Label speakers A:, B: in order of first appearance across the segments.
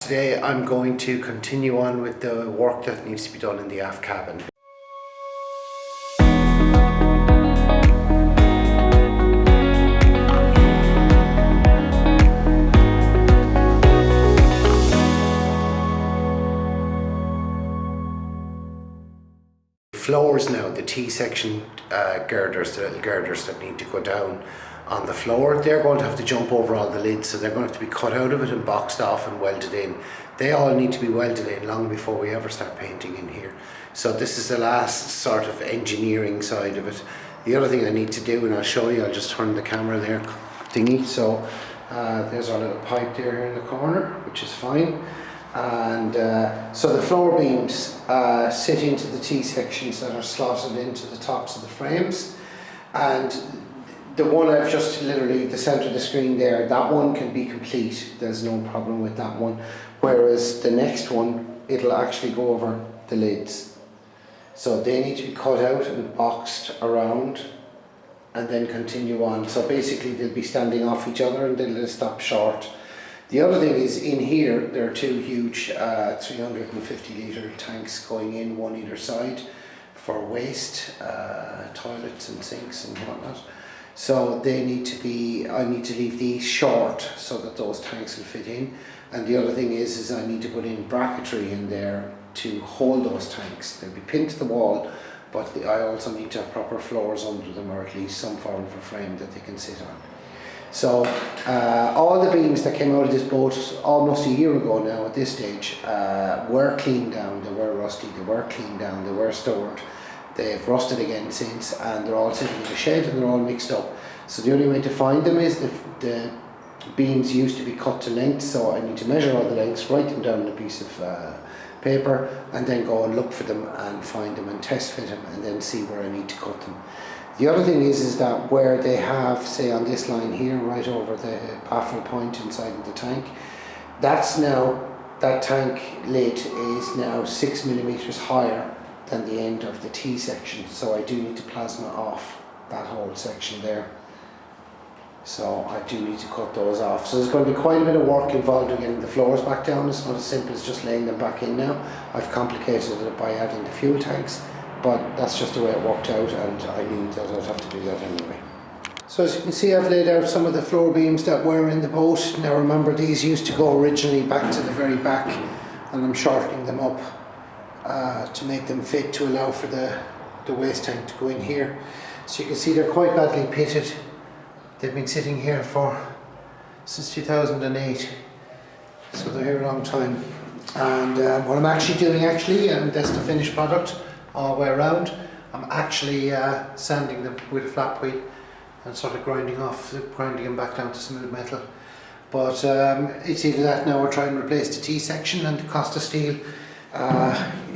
A: Today I'm going to continue on with the work that needs to be done in the aft cabin. Floors now, the T-section girders, the little girders that need to go down on the floor, they're going to have to jump over all the lids, so they're going to have to be cut out of it and boxed off and welded in. They all need to be welded in long before we ever start painting in here. So this is the last sort of engineering side of it. The other thing I need to do, and I'll show you, I'll just turn the camera there thingy. So there's our little pipe there here in the corner, which is fine. And so the floor beams sit into the T-sections that are slotted into the tops of the frames, and the one I've just literally, the centre of the screen there, that one can be complete, there's no problem with that one, whereas the next one, it'll actually go over the lids. So they need to be cut out and boxed around and then continue on. So basically they'll be standing off each other and they'll stop short. The other thing is, in here there are two huge 350 litre tanks going in, one either side, for waste, toilets and sinks and whatnot. So they need to be, I need to leave these short so that those tanks will fit in. And the other thing is I need to put in bracketry in there to hold those tanks. They'll be pinned to the wall, but I also need to have proper floors under them, or at least some form of a frame that they can sit on. So all the beams that came out of this boat almost a year ago now at this stage were cleaned down, they were rusty, they were cleaned down, they were stored. They've rusted again since, and they're all sitting in the shed and they're all mixed up. So the only way to find them is the beams used to be cut to length, so I need to measure all the lengths, write them down on a piece of paper, and then go and look for them and find them and test fit them and then see where I need to cut them. The other thing is that where they have, say on this line here, right over the baffle point inside of the tank, that's now, that tank lid is now 6 millimeters higher than the end of the T section, so I do need to plasma off that whole section there. So I do need to cut those off. So there's going to be quite a bit of work involved in getting the floors back down. It's not as simple as just laying them back in now. I've complicated it by adding the fuel tanks, but that's just the way it worked out, and I knew that I'd have to do that anyway. So as you can see, I've laid out some of the floor beams that were in the boat. Now remember, these used to go originally back to the very back, and I'm shortening them up to make them fit to allow for the waste tank to go in here. So you can see they're quite badly pitted. They've been sitting here since 2008, so they're here a long time. And what I'm actually doing, and that's the finished product all the way around, I'm actually sanding them with a flat wheel and sort of grinding them back down to smooth metal. But it's either that now or try and replace the T section, and the cost of steel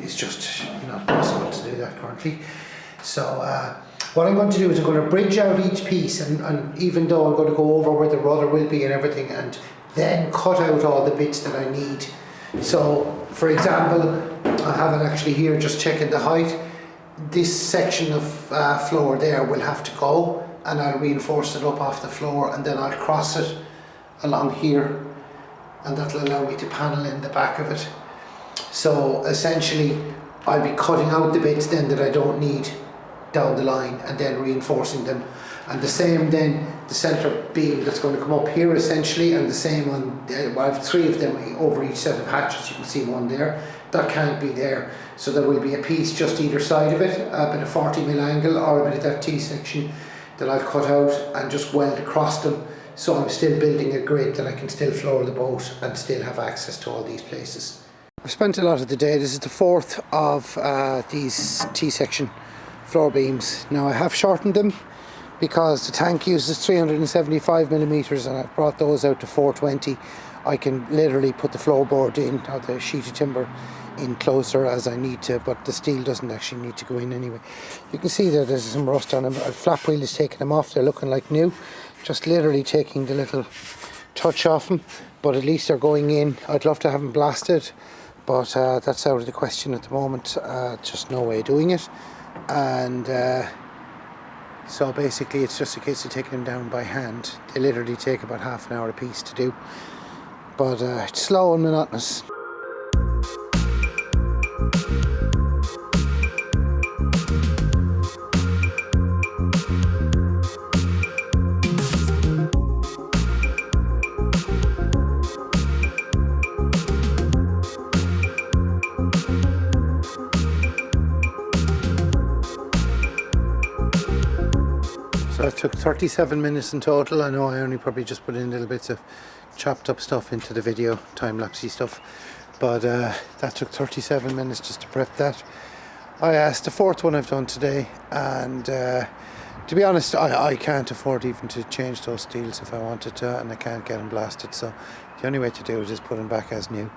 A: is just not possible to do that currently. So what I'm going to do is I'm going to bridge out each piece, and even though I'm going to go over where the rudder will be and everything, and then cut out all the bits that I need. So for example, I have it actually here just checking the height. This section of floor there will have to go, and I'll reinforce it up off the floor, and then I'll cross it along here, and that'll allow me to panel in the back of it. So essentially I'll be cutting out the bits then that I don't need down the line and then reinforcing them, and the same then the centre beam that's going to come up here essentially, and the same on I have 3 of them over each set of hatches. You can see one there, that can't be there, so there will be a piece just either side of it, a bit of 40mm angle or a bit of that T section that I'll cut out and just weld across them, so I'm still building a grid that I can still floor the boat and still have access to all these places. I've spent a lot of the day. This is the 4th of these T-section floor beams. Now I have shortened them because the tank uses 375mm, and I've brought those out to 420. I can literally put the floorboard in, or the sheet of timber in closer as I need to, but the steel doesn't actually need to go in anyway. You can see that there's some rust on them. A flap wheel is taking them off. They're looking like new. Just literally taking the little touch off them, but at least they're going in. I'd love to have them blasted, but that's out of the question at the moment. Just no way of doing it. And so basically it's just a case of taking them down by hand. They literally take about half an hour a piece to do. but it's slow and monotonous. So it took 37 minutes in total. I know I only probably just put in little bits of chopped up stuff into the video, time-lapsey stuff, but that took 37 minutes just to prep that. It's the fourth one I've done today, and to be honest, I can't afford even to change those steels if I wanted to, and I can't get them blasted, so the only way to do it is put them back as new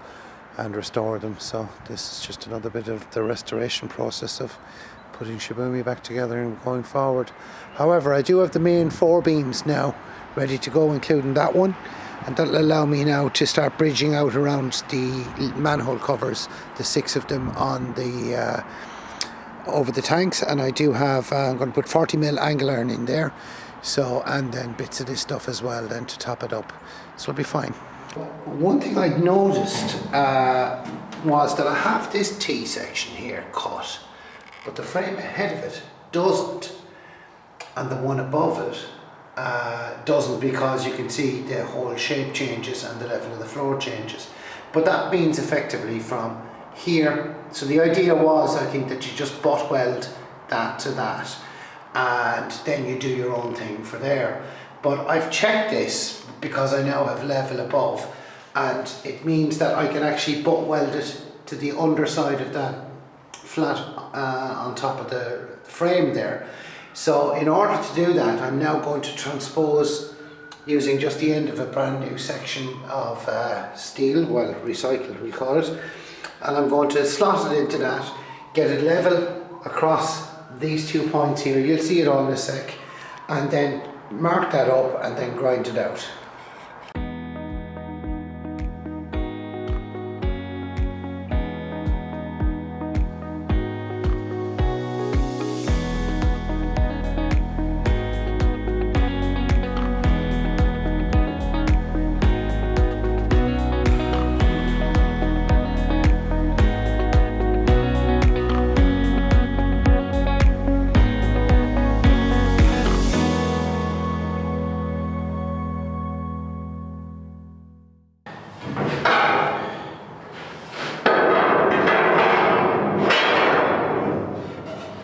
A: and restore them. So this is just another bit of the restoration process of putting Shibumi back together and going forward. However, I do have the main 4 beams now ready to go, including that one, and that'll allow me now to start bridging out around the manhole covers, the 6 of them on the over the tanks. And I do have I'm going to put 40mm angle iron in there, so, and then bits of this stuff as well then to top it up, so it'll be fine. One thing I'd noticed was that I have this T section here cut, but the frame ahead of it doesn't, and the one above it doesn't, because you can see the whole shape changes and the level of the floor changes. But that means effectively from here, so the idea was, I think, that you just butt weld that to that, and then you do your own thing for there. But I've checked this because I now have level above, and it means that I can actually butt weld it to the underside of that flat on top of the frame there. So in order to do that, I'm now going to transpose using just the end of a brand new section of steel, well, recycled we'll call it, and I'm going to slot it into that, get it level across these 2 points here, you'll see it all in a sec, and then mark that up and then grind it out.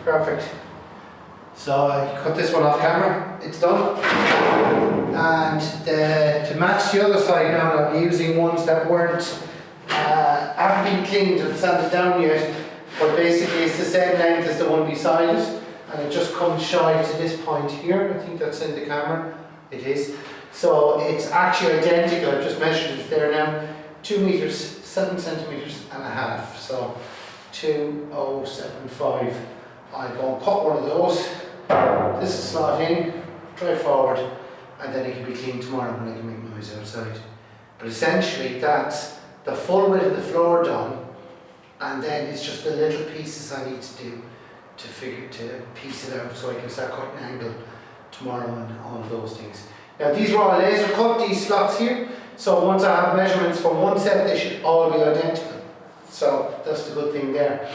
A: Perfect. So I cut this one off camera, it's done. And to match the other side now, I'll be using ones that haven't been cleaned and sanded down yet, but basically it's the same length as the one beside it, and it just comes shy to this point here. I think that's in the camera, it is. So it's actually identical, I've just measured it there now, 2 meters, 7 centimeters and a half, so 2075. I go and cut one of those, this is slot in, drive forward, and then it can be cleaned tomorrow when I can make noise outside. But essentially that's the full width of the floor done, and then it's just the little pieces I need to do to piece it out so I can start cutting angle tomorrow and all of those things. Now these were all laser cut, these slots here, so once I have measurements for one set they should all be identical. So that's the good thing there.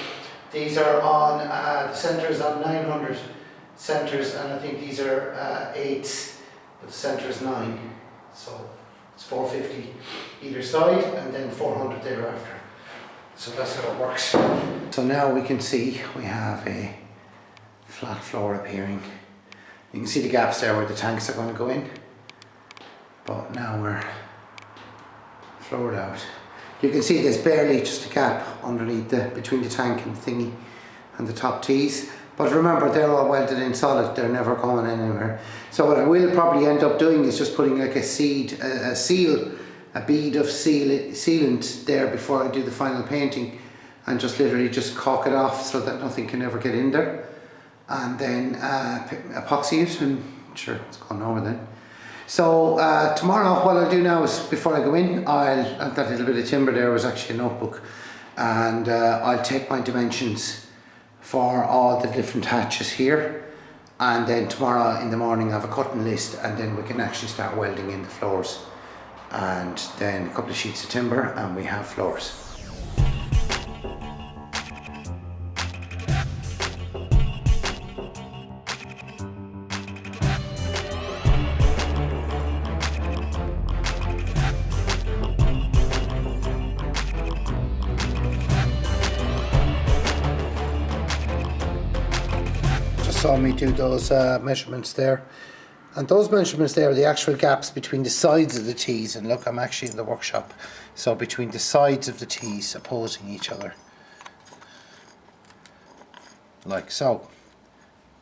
A: These are on, the centre is on 900 centres, and I think these are 8s, but the centre is 9. So it's 450 either side, and then 400 thereafter. So that's how it works. So now we can see we have a flat floor appearing. You can see the gaps there where the tanks are going to go in. But now we're floored out. You can see there's barely just a gap underneath between the tank and the thingy and the top tees. But remember, they're all welded in solid, they're never going anywhere. So what I will probably end up doing is just putting like a bead of sealant there before I do the final painting, and just literally just caulk it off so that nothing can ever get in there. And then epoxy it, and sure, it's gone over then. So tomorrow what I'll do now is, before I go in, that little bit of timber there was actually a notebook, and I'll take my dimensions for all the different hatches here, and then tomorrow in the morning I have a cutting list, and then we can actually start welding in the floors and then a couple of sheets of timber, and we have floors. Just saw me do those measurements there. And those measurements there are the actual gaps between the sides of the T's. And look, I'm actually in the workshop. So between the sides of the T's opposing each other. Like so.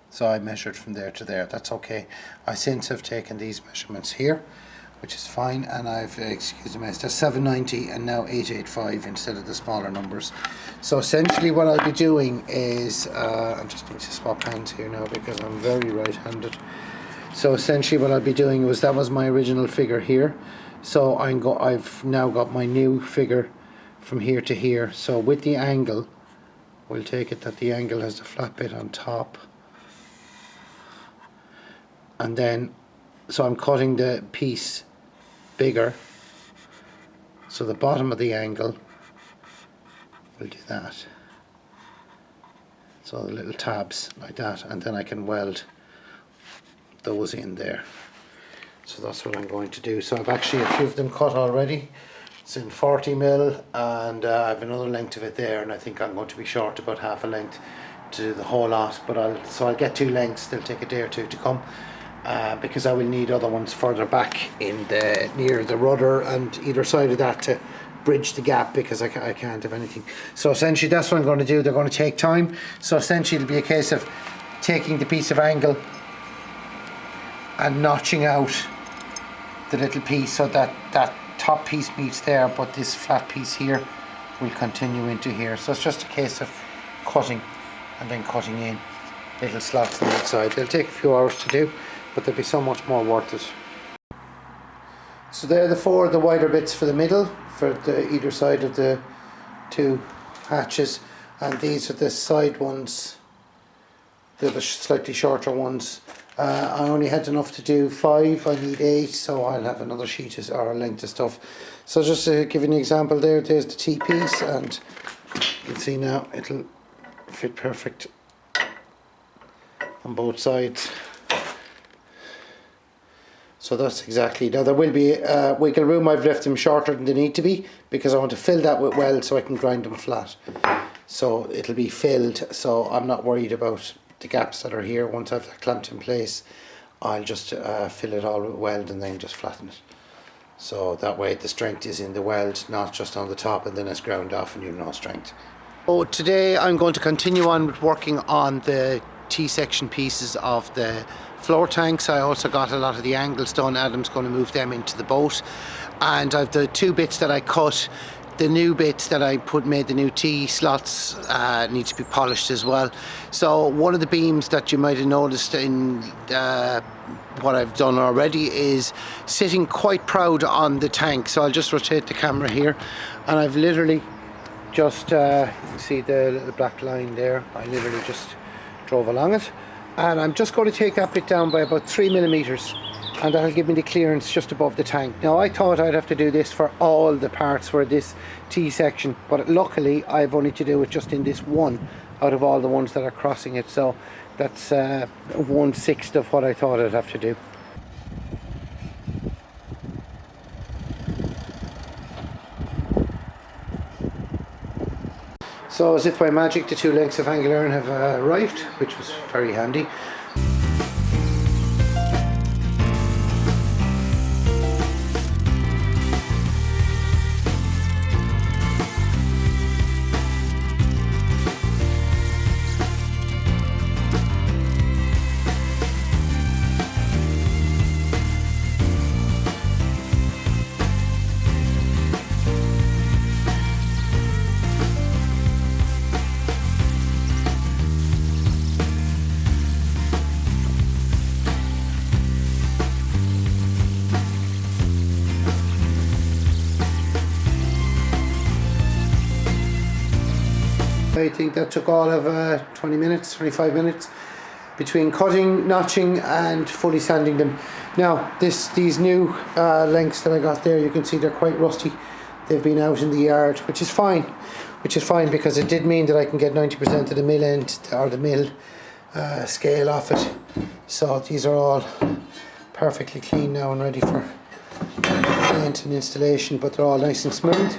A: So I measured from there to there. That's okay. I since have taken these measurements here, which is fine. And I've, excuse me, that's 790 and now 885 instead of the smaller numbers. So essentially what I'll be doing is, I just need to swap hands here now because I'm very right-handed. So essentially what I'll be doing was, that was my original figure here. So I've now got my new figure from here to here. So with the angle, we'll take it that the angle has the flat bit on top. And then, so I'm cutting the piece bigger. So the bottom of the angle, we'll do that. So the little tabs like that, and then I can weld those in there. So that's what I'm going to do. So I've actually a few of them cut already. It's in 40mm, and I have another length of it there, and I think I'm going to be short about half a length to do the whole lot. But I'll get 2 lengths. They'll take a day or two to come, because I will need other ones further back in the near the rudder and either side of that to bridge the gap, because I can't have anything. So essentially that's what I'm going to do. They're going to take time. So essentially it'll be a case of taking the piece of angle and notching out the little piece so that that top piece meets there, but this flat piece here will continue into here. So it's just a case of cutting and then cutting in little slots on each side. They'll take a few hours to do, but they'll be so much more worth it. So there are the 4 of the wider bits for the middle, for either side of the 2 hatches, and these are the side ones, the slightly shorter ones. I only had enough to do 5, I need 8, so I'll have another sheet or a length of stuff. So just to give you an example there, there's the T piece, and you can see now it'll fit perfect on both sides. So that's exactly, now there will be wiggle room. I've left them shorter than they need to be because I want to fill that with weld so I can grind them flat. So it'll be filled, so I'm not worried about the gaps that are here. Once I've that clamped in place, I'll just fill it all with weld and then just flatten it. So that way the strength is in the weld, not just on the top, and then it's ground off and you've no strength. So today I'm going to continue on with working on the T-section pieces of the floor tanks. I also got a lot of the angles done. Adam's going to move them into the boat, and I've the 2 bits that I cut. The new bits that I made the new T slots need to be polished as well. So one of the beams that you might have noticed in what I've done already is sitting quite proud on the tank. So I'll just rotate the camera here, and I've literally just, you can see the little black line there, I literally just drove along it, and I'm just going to take that bit down by about 3mm, and that'll give me the clearance just above the tank. Now I thought I'd have to do this for all the parts for this T section, but luckily I've only to do it just in this one out of all the ones that are crossing it, so that's 1/6 of what I thought I'd have to do. So as if by magic, the 2 lengths of angle iron have arrived, which was very handy. I think that took all of 20 minutes, 25 minutes between cutting, notching and fully sanding them.
B: Now these new lengths that I got there, you can see they're quite rusty. They've been out in the yard, which is fine because it did mean that I can get 90% of the mill end or the mill scale off it. So these are all perfectly clean now and ready for paint and installation, but they're all nice and smooth,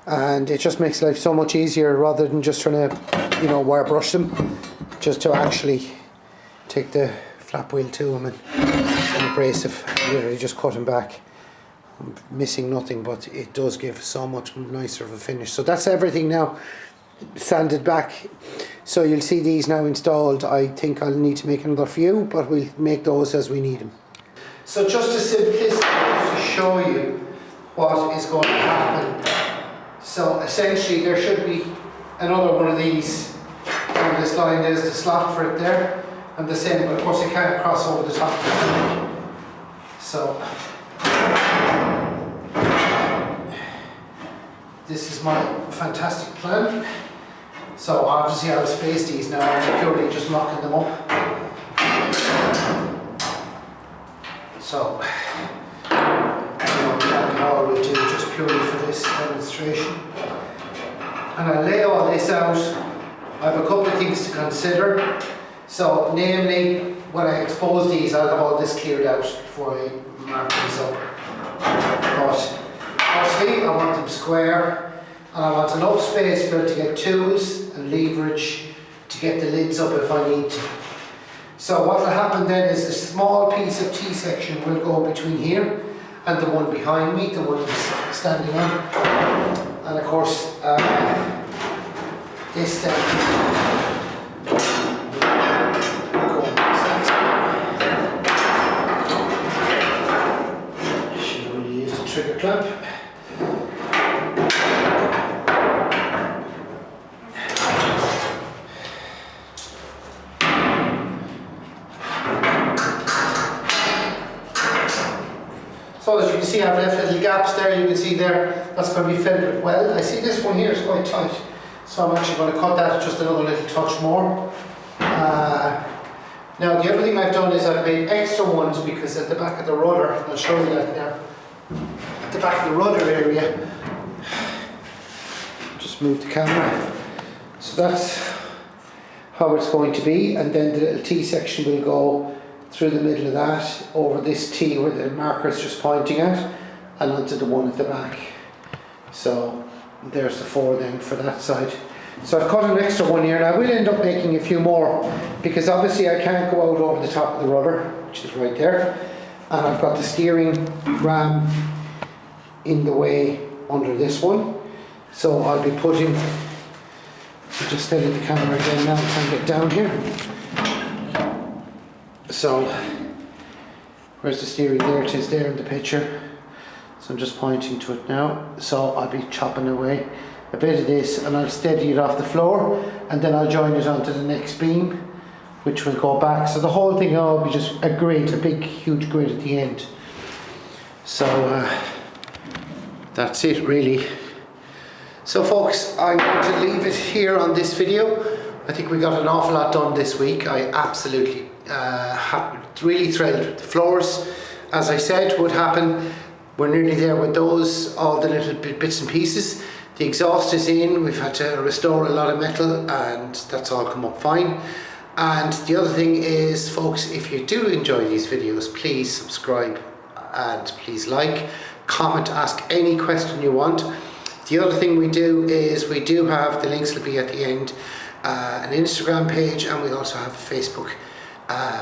B: and it just makes life so much easier rather than just trying to, you know, wire brush them, just to actually take the flap wheel to them and abrasive, literally just cut them back. I'm missing nothing, but it does give so much nicer of a finish. So that's everything now sanded back. So you'll see these now installed. I think I'll need to make another few, but we'll make those as we need them. So just to simplicity, just to show you what is going to happen. So essentially there should be another one of these on this line. There's the slot for it there, and the same, but of course it can't cross over the top of the so this is my fantastic plan. So obviously I'll space these now, I'm purely just mocking them up. So that's all we'll do just purely for this demonstration. And I'll lay all this out. I have a couple of things to consider. So namely, when I expose these, I'll have all this cleared out before I mark these up. But firstly, I want them square. And I want enough space to be able to get tools and leverage to get the lids up if I need to. So what will happen then is a small piece of T-section will go between here and the one behind me, the one that's standing on. And of course, this then will go should we use the trigger clamp? So as you can see, I've left little gaps there. You can see there, that's going to be filled with weld. I see this one here is quite tight, so I'm actually going to cut that just another little touch more. Now the other thing I've done is I've made extra ones because at the back of the rudder, I'll show you that now, at the back of the rudder area, just move the camera, so that's how it's going to be, and then the little T-section will go through the middle of that, over this T where the marker is just pointing at, and onto the one at the back. So there's the 4 then for that side. So I've cut an extra one here, and I will end up making a few more because obviously I can't go out over the top of the rudder, which is right there, and I've got the steering ram in the way under this one. So I'll be putting, just steady the camera again now and get down here. So, where's the steering? There it is, there in the picture. So I'm just pointing to it now. So I'll be chopping away a bit of this and I'll steady it off the floor, and then I'll join it onto the next beam, which will go back. So the whole thing will be just a grid, a big huge grid at the end. So that's it really. So folks, I'm going to leave it here on this video. I think we got an awful lot done this week. I absolutely really thrilled with the floors. As I said would happen, we're nearly there with those, all the little bits and pieces. The exhaust is in, we've had to restore a lot of metal, and that's all come up fine. And the other thing is, folks, if you do enjoy these videos, please subscribe and please like, comment, ask any question you want. The other thing we do is we do have, the links will be at the end, an Instagram page, and we also have a Facebook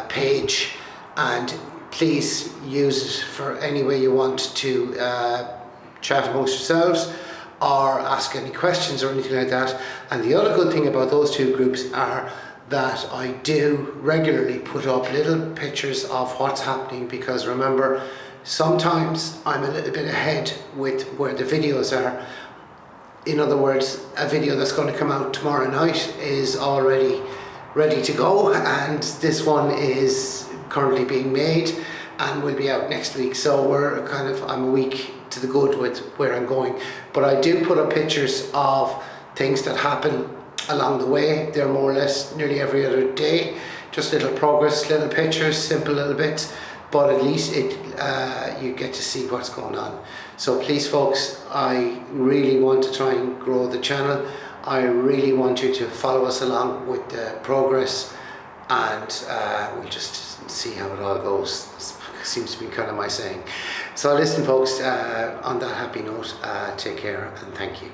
B: page, and please use it for any way you want to chat amongst yourselves or ask any questions or anything like that. And the other good thing about those two groups are that I do regularly put up little pictures of what's happening, because remember, sometimes I'm a little bit ahead with where the videos are. In other words, a video that's going to come out tomorrow night is already ready to go, and this one is currently being made and will be out next week. So we're kind of, I'm a week to the good with where I'm going. But I do put up pictures of things that happen along the way. They're more or less nearly every other day, just little progress, little pictures, simple little bits but at least you get to see what's going on. So please folks, I really want to try and grow the channel. I really want you to follow us along with the progress, and we'll just see how it all goes. This seems to be kind of my saying. So listen folks, on that happy note, take care and thank you.